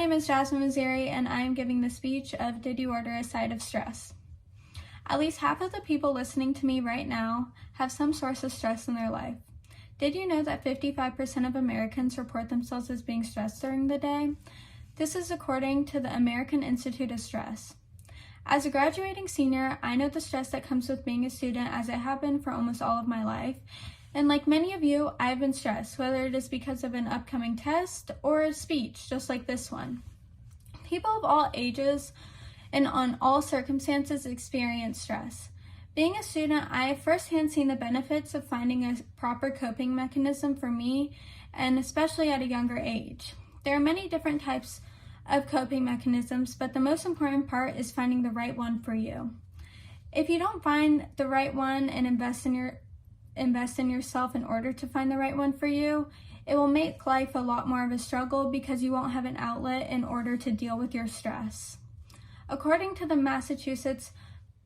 name is Jasmine Mazeri, and I am giving the speech of Did You Order a Side of Stress? At least half of the people listening to me right now have some source of stress in their life. Did you know that 55% of Americans report themselves as being stressed during the day? This is according to the American Institute of Stress. As a graduating senior, I know the stress that comes with being a student, as I have been for almost all of my life. And like many of you, I've been stressed, whether it is because of an upcoming test or a speech, just like this one. People of all ages and on all circumstances experience stress. Being a student, I have firsthand seen the benefits of finding a proper coping mechanism for me, and especially at a younger age. There are many different types of coping mechanisms, but the most important part is finding the right one for you. If you don't find the right one and invest in yourself in order to find the right one for you, it will make life a lot more of a struggle because you won't have an outlet in order to deal with your stress. According to the Massachusetts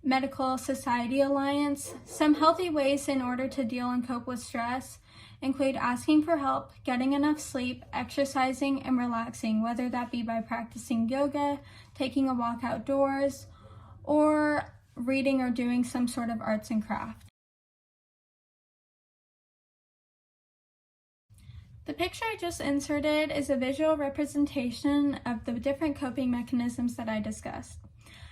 Medical Society Alliance, some healthy ways in order to deal and cope with stress include asking for help, getting enough sleep, exercising, and relaxing, whether that be by practicing yoga, taking a walk outdoors, or reading or doing some sort of arts and crafts. The picture I just inserted is a visual representation of the different coping mechanisms that I discussed.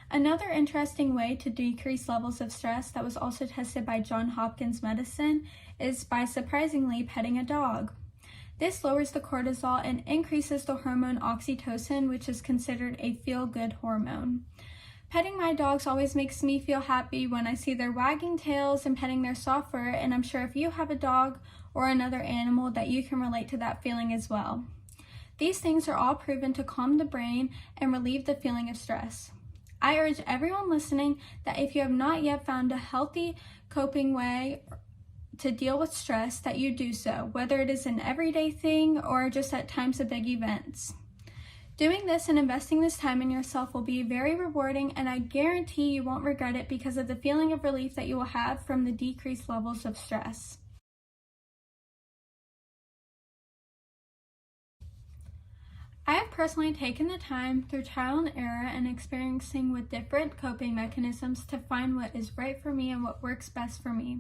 Another interesting way to decrease levels of stress that was also tested by Johns Hopkins Medicine is by surprisingly petting a dog. This lowers the cortisol and increases the hormone oxytocin, which is considered a feel-good hormone. Petting my dogs always makes me feel happy when I see their wagging tails and petting their soft fur, and I'm sure if you have a dog or another animal that you can relate to that feeling as well. These things are all proven to calm the brain and relieve the feeling of stress. I urge everyone listening that if you have not yet found a healthy coping way to deal with stress, that you do so, whether it is an everyday thing or just at times of big events. Doing this and investing this time in yourself will be very rewarding, and I guarantee you won't regret it because of the feeling of relief that you will have from the decreased levels of stress. I have personally taken the time through trial and error and experiencing with different coping mechanisms to find what is right for me and what works best for me.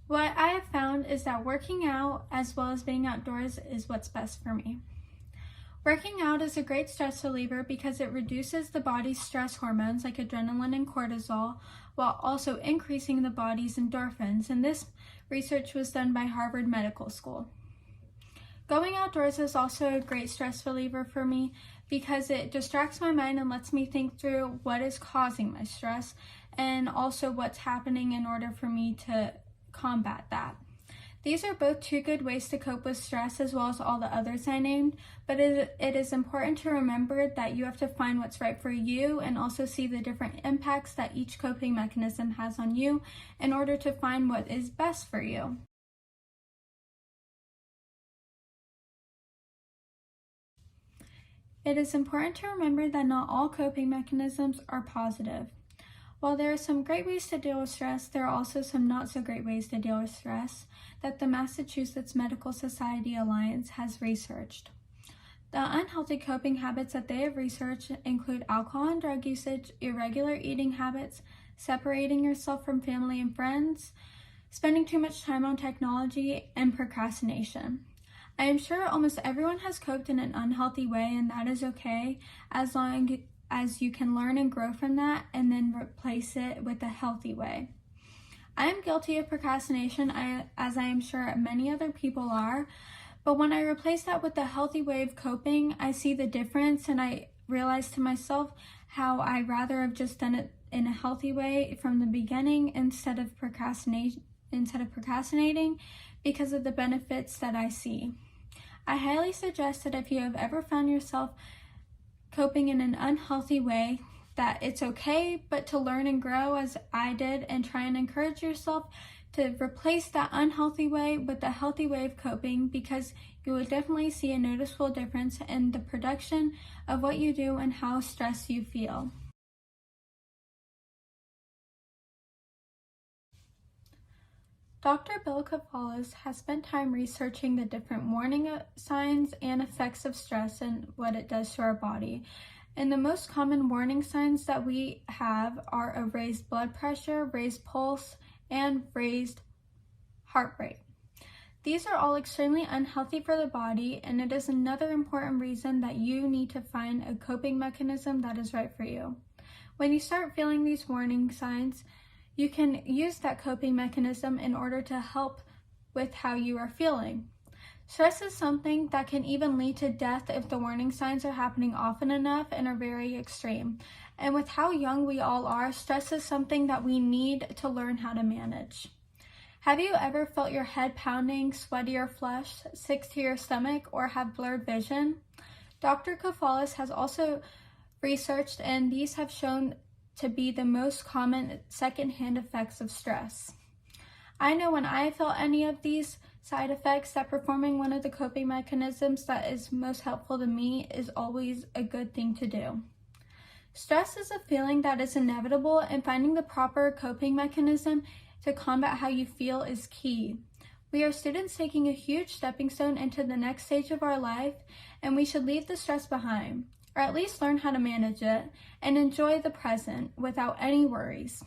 What I have found is that working out as well as being outdoors is what's best for me. Working out is a great stress reliever because it reduces the body's stress hormones like adrenaline and cortisol, while also increasing the body's endorphins, and this research was done by Harvard Medical School. Going outdoors is also a great stress reliever for me because it distracts my mind and lets me think through what is causing my stress and also what's happening in order for me to combat that. These are both two good ways to cope with stress as well as all the others I named, but it is important to remember that you have to find what's right for you and also see the different impacts that each coping mechanism has on you in order to find what is best for you. It is important to remember that not all coping mechanisms are positive. While there are some great ways to deal with stress, there are also some not so great ways to deal with stress that the Massachusetts Medical Society Alliance has researched. The unhealthy coping habits that they have researched include alcohol and drug usage, irregular eating habits, separating yourself from family and friends, spending too much time on technology, and procrastination. I am sure almost everyone has coped in an unhealthy way, and that is okay as long as you can learn and grow from that and then replace it with a healthy way. I am guilty of procrastination, as I am sure many other people are, but when I replace that with a healthy way of coping, I see the difference, and I realize to myself how I'd rather have just done it in a healthy way from the beginning instead of procrastinating because of the benefits that I see. I highly suggest that if you have ever found yourself coping in an unhealthy way, that it's okay, but to learn and grow as I did and try and encourage yourself to replace that unhealthy way with a healthy way of coping, because you will definitely see a noticeable difference in the production of what you do and how stressed you feel. Dr. Bill Kafalis has spent time researching the different warning signs and effects of stress and what it does to our body. And the most common warning signs that we have are a raised blood pressure, raised pulse, and raised heart rate. These are all extremely unhealthy for the body, and it is another important reason that you need to find a coping mechanism that is right for you. When you start feeling these warning signs, you can use that coping mechanism in order to help with how you are feeling. Stress is something that can even lead to death if the warning signs are happening often enough and are very extreme. And with how young we all are, stress is something that we need to learn how to manage. Have you ever felt your head pounding, sweaty or flushed, sick to your stomach, or have blurred vision? Dr. Kafalis has also researched, and these have shown to be the most common secondhand effects of stress. I know when I felt any of these side effects that performing one of the coping mechanisms that is most helpful to me is always a good thing to do. Stress is a feeling that is inevitable, and finding the proper coping mechanism to combat how you feel is key. We are students taking a huge stepping stone into the next stage of our life, and we should leave the stress behind, or at least learn how to manage it and enjoy the present without any worries.